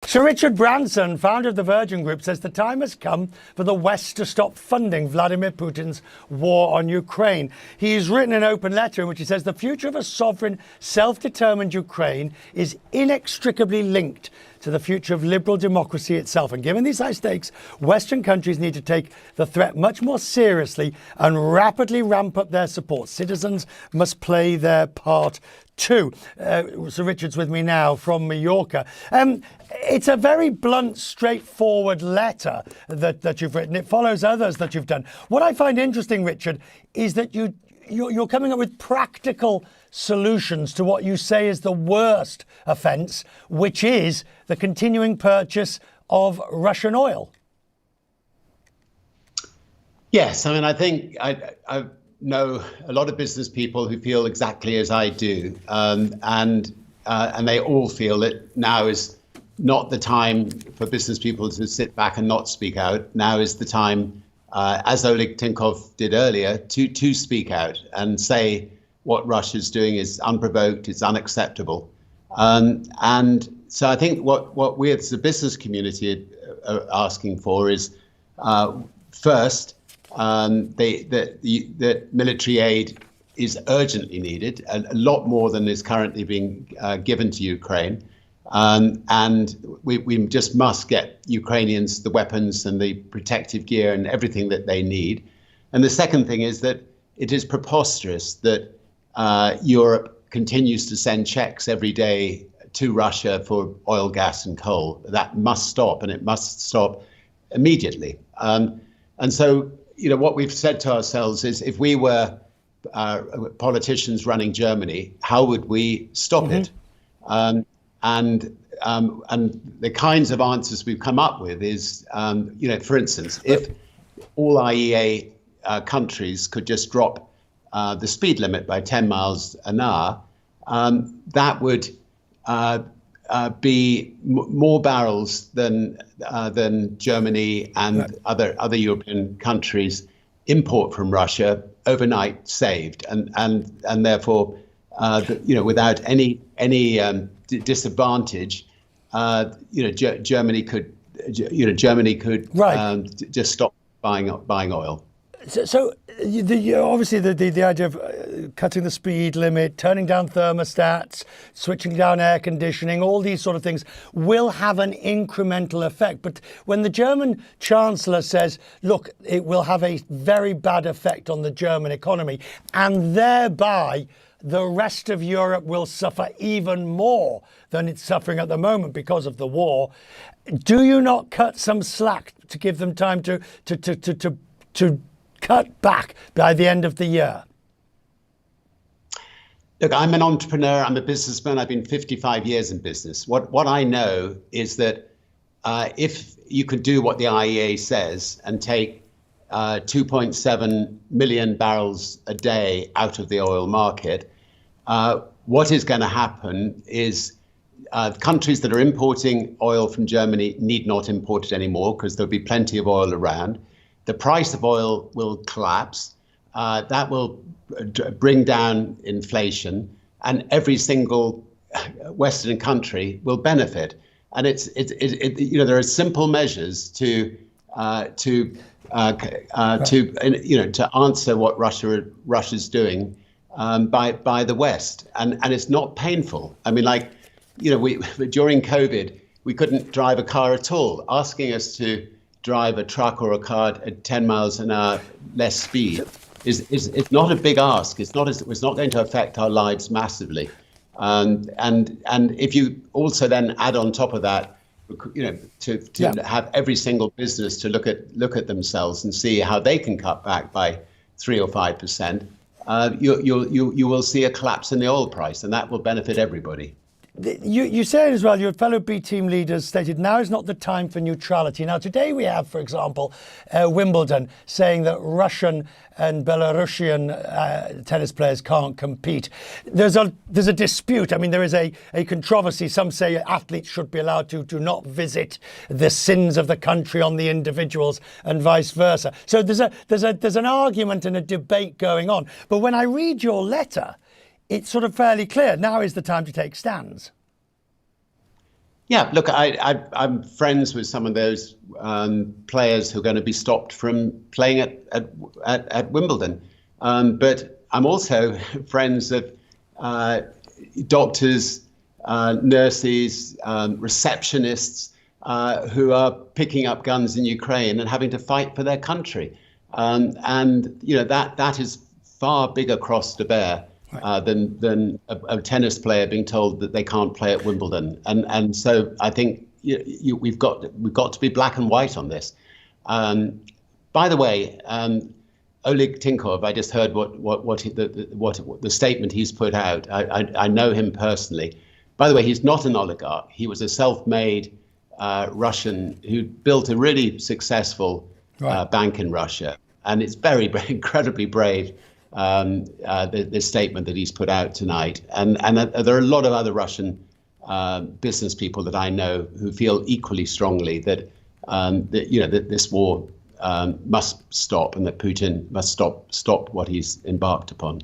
Sir Richard Branson, founder of the Virgin Group, says the time has come for the West to stop funding Vladimir Putin's war on Ukraine. He's written an open letter in which he says the future of a sovereign, self-determined Ukraine is inextricably linked to the future of liberal democracy itself. And given these high stakes, Western countries need to take the threat much more seriously and rapidly ramp up their support. Citizens must play their part too. Sir Richard's with me now from Mallorca. It's a very blunt, straightforward letter that you've written. It follows others that you've done. What I find interesting, Richard, is that you're coming up with practical solutions to what you say is the worst offence, which is the continuing purchase of Russian oil. Yes, I mean, I think I know a lot of business people who feel exactly as I do, and they all feel that now is not the time for business people to sit back and not speak out. Now is the time, as Oleg Tinkov did earlier, to speak out and say what Russia's doing is unprovoked, it's unacceptable. And so I think what we as the business community are asking for is, first, the military aid is urgently needed, a lot more than is currently being given to Ukraine. And we just must get Ukrainians the weapons and the protective gear and everything that they need. And the second thing is that it is preposterous that Europe continues to send checks every day to Russia for oil, gas and coal. That must stop, and it must stop immediately. And so, you know, what we've said to ourselves is, if we were politicians running Germany, how would we stop it? And the kinds of answers we've come up with is, you know, for instance, if all IEA countries could just drop the speed limit by 10 miles an hour, that would be more barrels than Germany and other European countries import from Russia overnight saved, and therefore, you know, without any disadvantage, you know, Germany could just stop buying oil. So obviously the idea of cutting the speed limit, turning down thermostats, switching down air conditioning, all these sort of things will have an incremental effect. But when the German Chancellor says, look, it will have a very bad effect on the German economy, and thereby the rest of Europe will suffer even more than it's suffering at the moment because of the war, do you not cut some slack to give them time to cut back by the end of the year? Look, I'm an entrepreneur, I'm a businessman, I've been 55 years in business. What I know is that if you could do what the IEA says and take 2.7 million barrels a day out of the oil market, what is going to happen is countries that are importing oil from Germany need not import it anymore, because there'll be plenty of oil around. The price of oil will collapse. That will bring down inflation, and every single Western country will benefit. And you know, there are simple measures to answer what Russia's doing by the West, and it's not painful. I mean, like, you know, during COVID we couldn't drive a car at all. Asking us to drive a truck or a car at 10 miles an hour less speed is not a big ask. It's not going to affect our lives massively. And if you also then add on top of that, you know, to have every single business to look at themselves and see how they can cut back by 3 or 5%, you will see a collapse in the oil price, and that will benefit everybody. You said as well, your fellow B team leaders stated now is not the time for neutrality. Now, today we have, for example, Wimbledon saying that Russian and Belarusian tennis players can't compete. There's a dispute. I mean, there is a controversy. Some say athletes should be allowed to not visit the sins of the country on the individuals, and vice versa. So there's an argument and a debate going on. But when I read your letter, it's sort of fairly clear. Now is the time to take stands. Yeah, look, I'm friends with some of those players who are going to be stopped from playing at Wimbledon. But I'm also friends of doctors, nurses, receptionists who are picking up guns in Ukraine and having to fight for their country. And you know that is far bigger cross to bear than a tennis player being told that they can't play at Wimbledon. And so I think we've got to be black and white on this. By the way, Oleg Tinkov, I just heard what the statement he's put out. I know him personally. By the way, he's not an oligarch. He was a self-made Russian who built a really successful bank in Russia, and it's very incredibly brave. The statement that he's put out tonight, and there are a lot of other Russian business people that I know who feel equally strongly that that this war must stop and that Putin must stop what he's embarked upon.